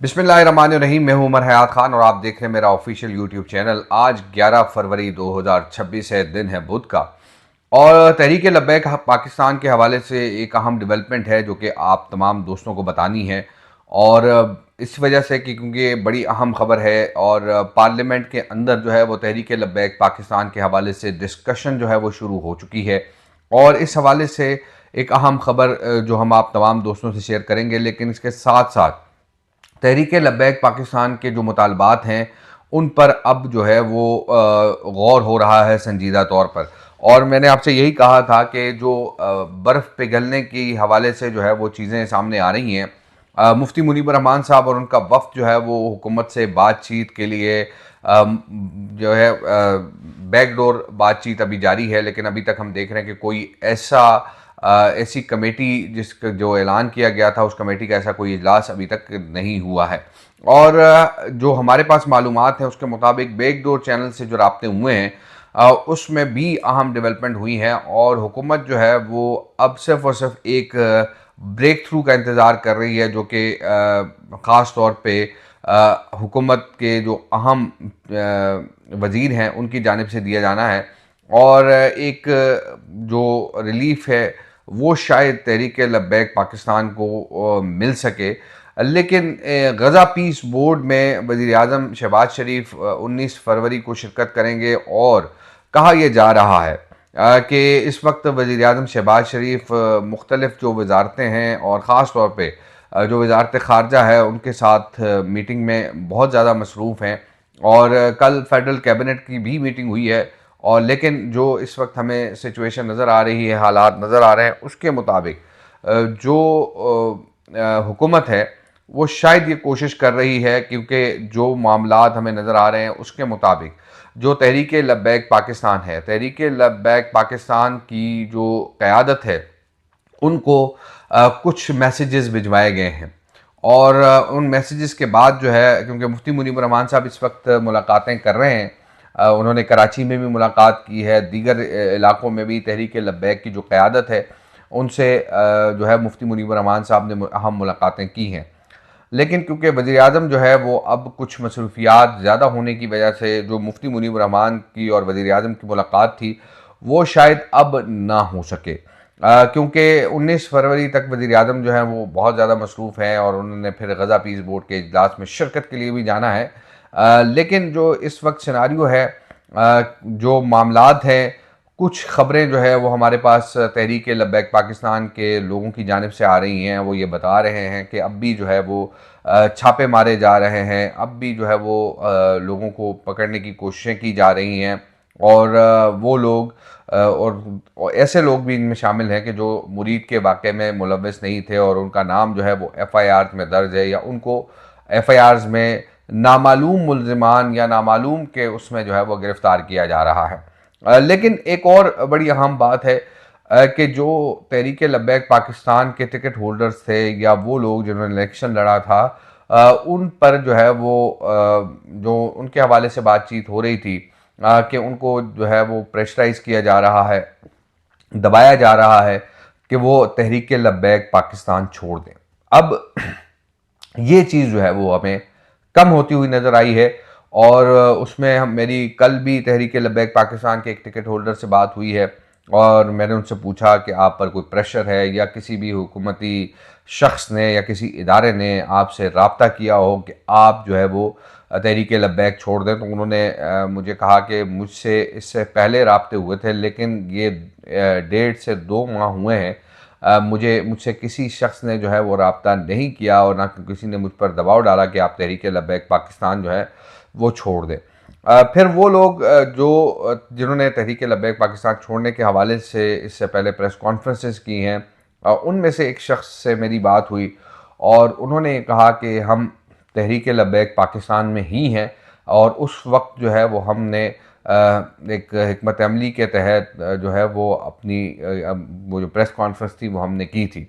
बिस्मिल्लाहिर्रहमानिर्रहीम। मैं हूं उमर हयात खान और आप देख रहे हैं मेरा ऑफिशियल यूट्यूब चैनल। आज 11 फरवरी 2026 है, दिन है बुध का। और तहरीक लब्बैक पाकिस्तान के हवाले से एक अहम डेवलपमेंट है जो कि आप तमाम दोस्तों को बतानी है। और इस वजह से कि क्योंकि ये बड़ी अहम खबर है और पार्लियामेंट के अंदर जो है वो तहरीक लब्बैक पाकिस्तान के हवाले से डिस्कशन जो है वो शुरू हो चुकी है। और इस हवाले से एक अहम खबर जो हम आप तमाम दोस्तों से शेयर करेंगे, लेकिन इसके साथ साथ तहरीक लब्बैक पाकिस्तान के जो मुतालबात हैं उन पर अब जो है वो गौर हो रहा है संजीदा तौर पर। और मैंने आपसे यही कहा था कि जो बर्फ़ पिघलने की हवाले से जो है वो चीज़ें सामने आ रही हैं। मुफ्ती मुनीबर रहमान साहब और उनका वफ़द जो है वो हुकूमत से बातचीत के लिए जो है बैकडोर बातचीत अभी जारी है, लेकिन अभी तक हम देख रहे हैं कि कोई ऐसी कमेटी जिसका जो ऐलान किया गया था उस कमेटी का ऐसा कोई इजलास अभी तक नहीं हुआ है। और जो हमारे पास मालूमात हैं उसके मुताबिक बैकडोर चैनल से जो राब्ते हुए हैं उसमें भी अहम डेवलपमेंट हुई हैं और हुकूमत जो है वो अब सिर्फ और सिर्फ एक ब्रेक थ्रू का इंतज़ार कर रही है, जो कि ख़ास तौर पे हुकूमत के जो अहम वज़ीर हैं उनकी जानिब से दिया जाना है। और एक जो रिलीफ है वो शायद तहरीक लब्बैक पाकिस्तान को मिल सके। लेकिन गज़ा पीस बोर्ड में वज़ीर आज़म शहबाज शरीफ 19 फरवरी को शिरकत करेंगे और कहा यह जा रहा है कि इस वक्त वज़ीर आज़म शहबाज शरीफ मुख्तलिफ़ जो वजारतें हैं और ख़ास तौर पे जो वजारत ख़ारजा है उनके साथ मीटिंग में बहुत ज़्यादा मसरूफ़ हैं। और कल फेडरल कैबिनेट की भी मीटिंग हुई है। और लेकिन जो इस वक्त हमें सिचुएशन नज़र आ रही है, हालात नज़र आ रहे हैं, उसके मुताबिक जो हुकूमत है वो शायद ये कोशिश कर रही है, क्योंकि जो मामलात हमें नज़र आ रहे हैं उसके मुताबिक जो तहरीक लब्बैक पाकिस्तान है, तहरीक लब्बैक पाकिस्तान की जो क़यादत है उनको कुछ मैसेजेस भिजवाए गए हैं। और उन मैसेजेस के बाद जो है, क्योंकि मुफ्ती मुनीब रहमान साहब इस वक्त मुलाकातें कर रहे हैं, उन्होंने कराची में भी मुलाकात की है, दीगर इलाक़ों में भी तहरीक लब्बैक की जो क़यादत है उनसे जो है मुफ्ती मुनीब रहमान साहब ने अहम मुलाकातें की हैं। लेकिन क्योंकि वज़ीर आज़म जो है वो अब कुछ मसरूफियात ज़्यादा होने की वजह से जो मुफ्ती मुनीब रहमान की और वज़ीर आज़म की मुलाकात थी वो शायद अब ना हो सके, क्योंकि 19 फरवरी तक वज़ीर आज़म जो है वो बहुत ज़्यादा मसरूफ़ हैं और उन्होंने फिर गज़ा पीस बोर्ड के इजलास में शिरकत के लिए भी जाना है। लेकिन जो इस वक्त सिनारियो है, जो मामलात हैं, कुछ ख़बरें जो है वो हमारे पास तहरीक लब्बैक पाकिस्तान के लोगों की जानिब से आ रही हैं। वो ये बता रहे हैं कि अब भी जो है वो छापे मारे जा रहे हैं, अब भी जो है वो लोगों को पकड़ने की कोशिशें की जा रही हैं। और वो लोग और ऐसे लोग भी इनमें शामिल हैं कि जो मुरीद के वाक़े में मुलव्वस नहीं थे और उनका नाम जो है वो FIR में दर्ज है, या उनको FIRs में नामालूम मुल्ज़िमान या नामालूम के उसमें जो है वो गिरफ़्तार किया जा रहा है। लेकिन एक और बड़ी अहम बात है कि जो तहरीक लब्बैक पाकिस्तान के टिकट होल्डर्स थे या वो लोग जिन्होंने इलेक्शन लड़ा था, उन पर जो है वो जो उनके हवाले से बातचीत हो रही थी कि उनको जो है वो प्रेशराइज़ किया जा रहा है, दबाया जा रहा है कि वो तहरीक लब्बैक पाकिस्तान छोड़ दें। अब ये चीज़ जो है वो हमें कम होती हुई नज़र आई है। और उसमें हम मेरी कल भी तहरीक लब्बैक पाकिस्तान के एक टिकट होल्डर से बात हुई है और मैंने उनसे पूछा कि आप पर कोई प्रेशर है या किसी भी हुकूमती शख्स ने या किसी इदारे ने आपसे रब्ता किया हो कि आप जो है वो तहरीक लब्बैक छोड़ दें। तो उन्होंने मुझे कहा कि मुझसे इससे पहले रब्ते हुए थे, लेकिन ये 1.5 से 2 माह हुए हैं, मुझसे किसी शख्स ने जो है वो रब्ता नहीं किया और ना किसी ने मुझ पर दबाव डाला कि आप तहरीक लब्बैक पाकिस्तान जो है वो छोड़ दें। फिर वो लोग जिन्होंने तहरीक लब्बैक पाकिस्तान छोड़ने के हवाले से इससे पहले प्रेस कॉन्फ्रेंसेस की हैं, उनमें से एक शख्स से मेरी बात हुई और उन्होंने कहा कि हम तहरीक लब्बैक पाकिस्तान में ही हैं और उस वक्त जो है वो हमने एक हिकमत अमली के तहत जो है वो अपनी वो जो प्रेस कॉन्फ्रेंस थी वो हमने की थी।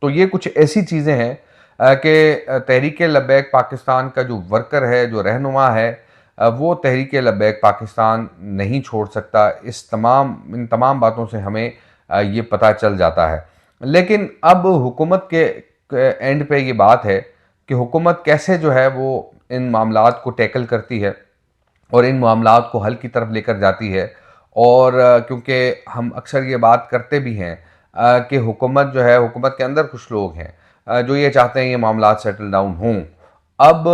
तो ये कुछ ऐसी चीज़ें हैं कि तहरीक लब्बैक पाकिस्तान का जो वर्कर है, जो रहनुमा है, वो तहरीक लब्बैक पाकिस्तान नहीं छोड़ सकता। इन तमाम बातों से हमें ये पता चल जाता है। लेकिन अब हुकूमत के एंड पे ये बात है कि हुकूमत कैसे जो है वो इन मामलात को टैकल करती है और इन मामलात को हल की तरफ लेकर जाती है। और क्योंकि हम अक्सर ये बात करते भी हैं कि हुकूमत जो है, हुकूमत के अंदर कुछ लोग हैं जो ये चाहते हैं ये मामलात सेटल डाउन हों। अब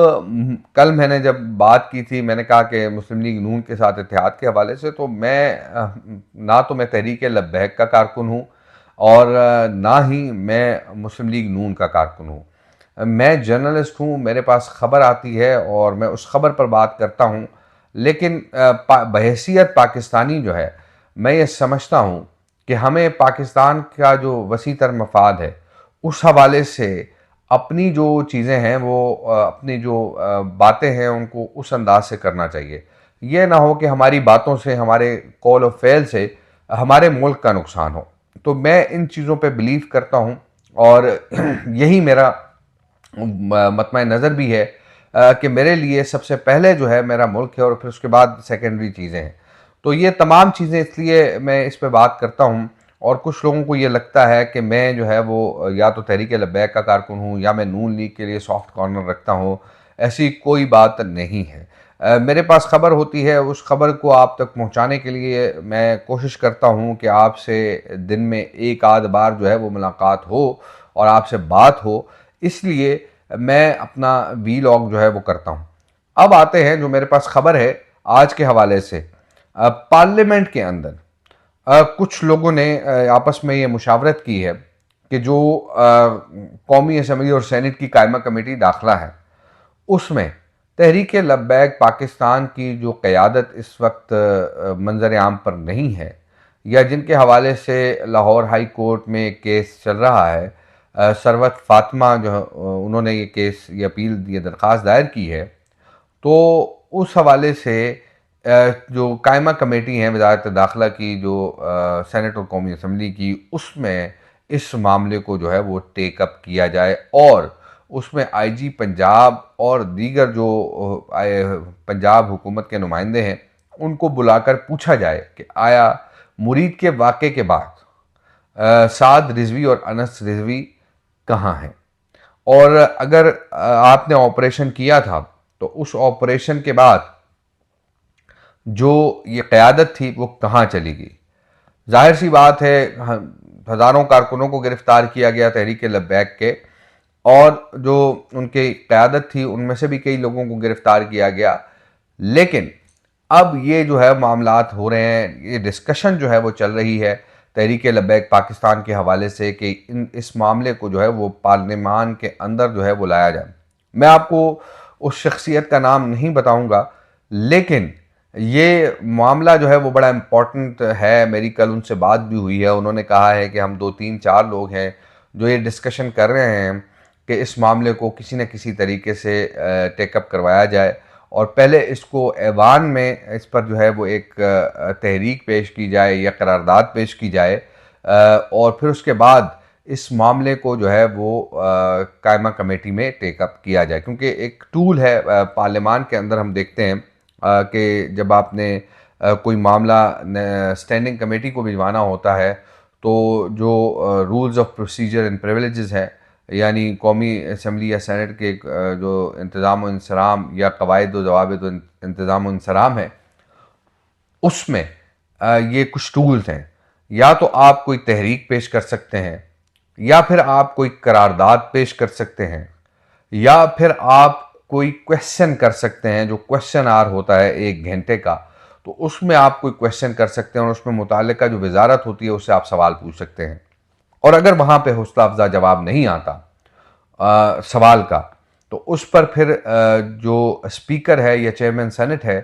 कल मैंने जब बात की थी, मैंने कहा कि मुस्लिम लीग नून के साथ इत्तेहाद के हवाले से, तो ना तो मैं तहरीक लब्बैक का कारकुन हूँ और ना ही मैं मुस्लिम लीग नून का कारकुन हूँ। मैं जर्नलिस्ट हूँ, मेरे पास ख़बर आती है और मैं उस ख़बर पर बात करता हूँ। लेकिन बहैसियत पाकिस्तानी जो है, मैं ये समझता हूँ कि हमें पाकिस्तान का जो वसी तर मफाद है, उस हवाले से अपनी जो चीज़ें हैं वो अपनी जो बातें हैं उनको उस अंदाज से करना चाहिए। ये ना हो कि हमारी बातों से, हमारे कौल और फ़ेल से हमारे मुल्क का नुकसान हो। तो मैं इन चीज़ों पे बिलीव करता हूँ और यही मेरा मतमा नज़र भी है कि मेरे लिए सबसे पहले जो है मेरा मुल्क है और फिर उसके बाद सेकेंडरी चीज़ें हैं। तो ये तमाम चीज़ें, इसलिए मैं इस पे बात करता हूँ। और कुछ लोगों को ये लगता है कि मैं जो है वो या तो तहरीक लब्बैक का कारकुन हूँ या मैं नून लीग के लिए सॉफ्ट कॉर्नर रखता हूँ। ऐसी कोई बात नहीं है। मेरे पास खबर होती है, उस खबर को आप तक पहुँचाने के लिए मैं कोशिश करता हूँ कि आपसे दिन में एक आध बार जो है वो मुलाकात हो और आपसे बात हो। इसलिए मैं अपना वीलॉग जो है वो करता हूँ। अब आते हैं जो मेरे पास खबर है आज के हवाले से। पार्लियामेंट के अंदर कुछ लोगों ने आपस में ये मुशावरत की है कि जो कौमी असम्बली और सेनेट की कायमा कमेटी दाखिला है, उसमें तहरीक लब्बैक पाकिस्तान की जो क़यादत इस वक्त मंजर आम पर नहीं है, या जिनके हवाले से लाहौर हाई कोर्ट में एक केस चल रहा है, सरवत फ़ातिमा जो उन्होंने ये केस, ये अपील, ये दरख्वास्त दायर की है, तो उस हवाले से जो कायमा कमेटी हैं वज़ारत दाखिला की, जो सेनेट और कौमी असम्बली की, उसमें इस मामले को जो है वो टेकअप किया जाए और उसमें आईजी पंजाब और दीगर जो पंजाब हुकूमत के नुमाइंदे हैं उनको बुलाकर पूछा जाए कि आया मुरीद के वाक़े के बाद साद रिजवी और अनस रिजवी कहाँ हैं, और अगर आपने ऑपरेशन किया था तो उस ऑपरेशन के बाद जो ये क़यादत थी वो कहाँ चली गई। जाहिर सी बात है, हज़ारों कारकुनों को गिरफ़्तार किया गया तहरीक लब्बैक के, और जो उनकी क़यादत थी उनमें से भी कई लोगों को गिरफ़्तार किया गया। लेकिन अब ये जो है मामलात हो रहे हैं, ये डिस्कशन जो है वो चल रही है तहरीक लब्बैक पाकिस्तान के हवाले से कि इस मामले को जो है वो पार्लियामान के अंदर जो है वो लाया जाए। मैं आपको उस शख्सियत का नाम नहीं बताऊंगा, लेकिन ये मामला जो है वो बड़ा इम्पोर्टेंट है। मेरी कल उनसे बात भी हुई है, उन्होंने कहा है कि हम 2-3-4 लोग हैं जो ये डिस्कशन कर रहे हैं कि इस मामले को किसी न किसी तरीके से टेकअप करवाया जाए और पहले इसको ऐवान में इस पर जो है वो एक तहरीक पेश की जाए या करारदाद पेश की जाए, और फिर उसके बाद इस मामले को जो है वो कायमा कमेटी में टेकअप किया जाए। क्योंकि एक टूल है पार्लियामान के अंदर, हम देखते हैं कि जब आपने कोई मामला स्टैंडिंग कमेटी को भिजवाना होता है तो जो rules of procedure and privileges हैं, यानी कौमी असम्बली या सेनेट के जो इंतज़ाम व इंसराम या कवायद व ज़वाबित व इंतज़ाम व इंसराम है, उसमें ये कुछ टूल्स हैं। या तो आप कोई तहरीक पेश कर सकते हैं, या फिर आप कोई करारदाद पेश कर सकते हैं, या फिर आप कोई क्वेश्चन कर सकते हैं। जो क्वेश्चन आवर होता है 1 घंटे का, तो उसमें आप कोई क्वेश्चन कर सकते हैं और उसमें मुताल्लिका जो वजारत होती है उससे आप सवाल पूछ सकते हैं। और अगर वहाँ पे हौसला अफजा जवाब नहीं आता सवाल का, तो उस पर फिर जो स्पीकर है या चेयरमैन सेनेट है,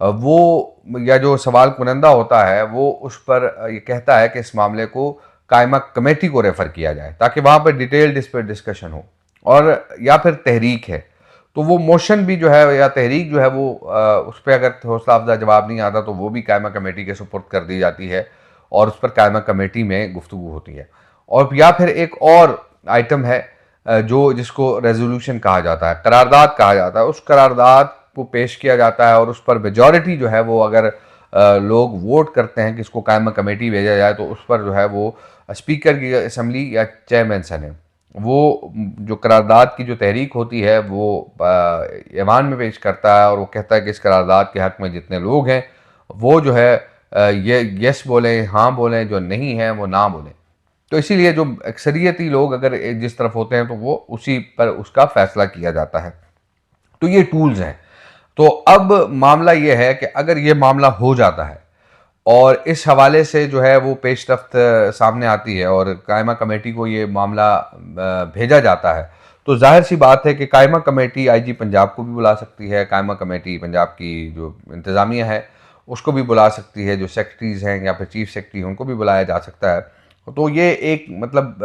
वो या जो सवाल कुनंदा होता है वो उस पर ये कहता है कि इस मामले को कायमा कमेटी को रेफ़र किया जाए ताकि वहाँ पर डिटेल्ड इस पर डिस्कशन हो। और या फिर तहरीक है तो वो मोशन भी जो है या तहरीक जो है वो उस पर अगर हौसला अफजा जवाब नहीं आता तो वो भी कायमा कमेटी के सुपुर्द कर दी जाती है और उस पर कायमा कमेटी में गुफ्तगू होती है। और या फिर एक और आइटम है जो जिसको रेजोल्यूशन कहा जाता है, करारदाद कहा जाता है। उस करारदाद को पेश किया जाता है और उस पर मेजॉरिटी जो है वो अगर लोग वोट करते हैं कि इसको कायमा कमेटी भेजा जाए तो उस पर जो है वो स्पीकर की असम्बली या चेयरमैन सेनेट वो जो करारदाद की जो तहरीक होती है वो ऐवान में पेश करता है और वो कहता है कि इस करारदाद के हक़ में जितने लोग हैं वो जो है ये यस बोलें, हाँ बोलें, जो नहीं है वो ना बोलें। तो इसीलिए जो अक्सरियती लोग अगर जिस तरफ होते हैं तो वो उसी पर उसका फ़ैसला किया जाता है। तो ये टूल्स हैं। तो अब मामला ये है कि अगर ये मामला हो जाता है और इस हवाले से जो है वो पेशरफ्त सामने आती है और कायमा कमेटी को ये मामला भेजा जाता है, तो ज़ाहिर सी बात है कि कायमा कमेटी आईजी पंजाब को भी बुला सकती है, कायमा कमेटी पंजाब की जो इंतज़ामिया है उसको भी बुला सकती है, जो सेक्रेटरीज़ हैं या फिर चीफ सेक्रेटरी उनको भी बुलाया जा सकता है। तो ये एक मतलब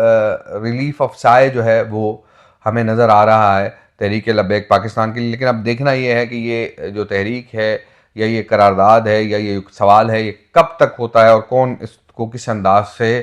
रिलीफ ऑफ साय जो है वो हमें नज़र आ रहा है तहरीक लब्बैक पाकिस्तान के लिए। लेकिन अब देखना ये है कि ये जो तहरीक है या ये करारदाद है या ये सवाल है ये कब तक होता है और कौन इसको किस अंदाज से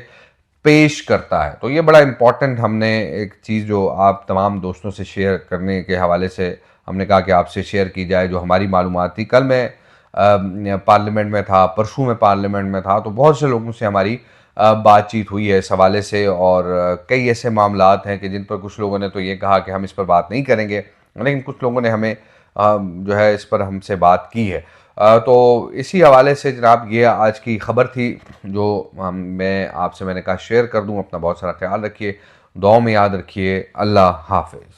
पेश करता है। तो ये बड़ा इम्पॉर्टेंट हमने एक चीज़ जो आप तमाम दोस्तों से शेयर करने के हवाले से हमने कहा कि आपसे शेयर की जाए, जो हमारी मालूमात थी। कल मैं पार्लियामेंट में था, परसों में पार्लियामेंट में था, तो बहुत से लोगों से हमारी बातचीत हुई है इस हवाले से और कई ऐसे मामलात हैं कि जिन पर कुछ लोगों ने तो ये कहा कि हम इस पर बात नहीं करेंगे, लेकिन कुछ लोगों ने हमें जो है इस पर हमसे बात की है। तो इसी हवाले से जनाब ये आज की ख़बर थी जो मैंने कहा शेयर कर दूं। अपना बहुत सारा ख्याल रखिए, दुआओं में याद रखिए। अल्लाह हाफ़िज़।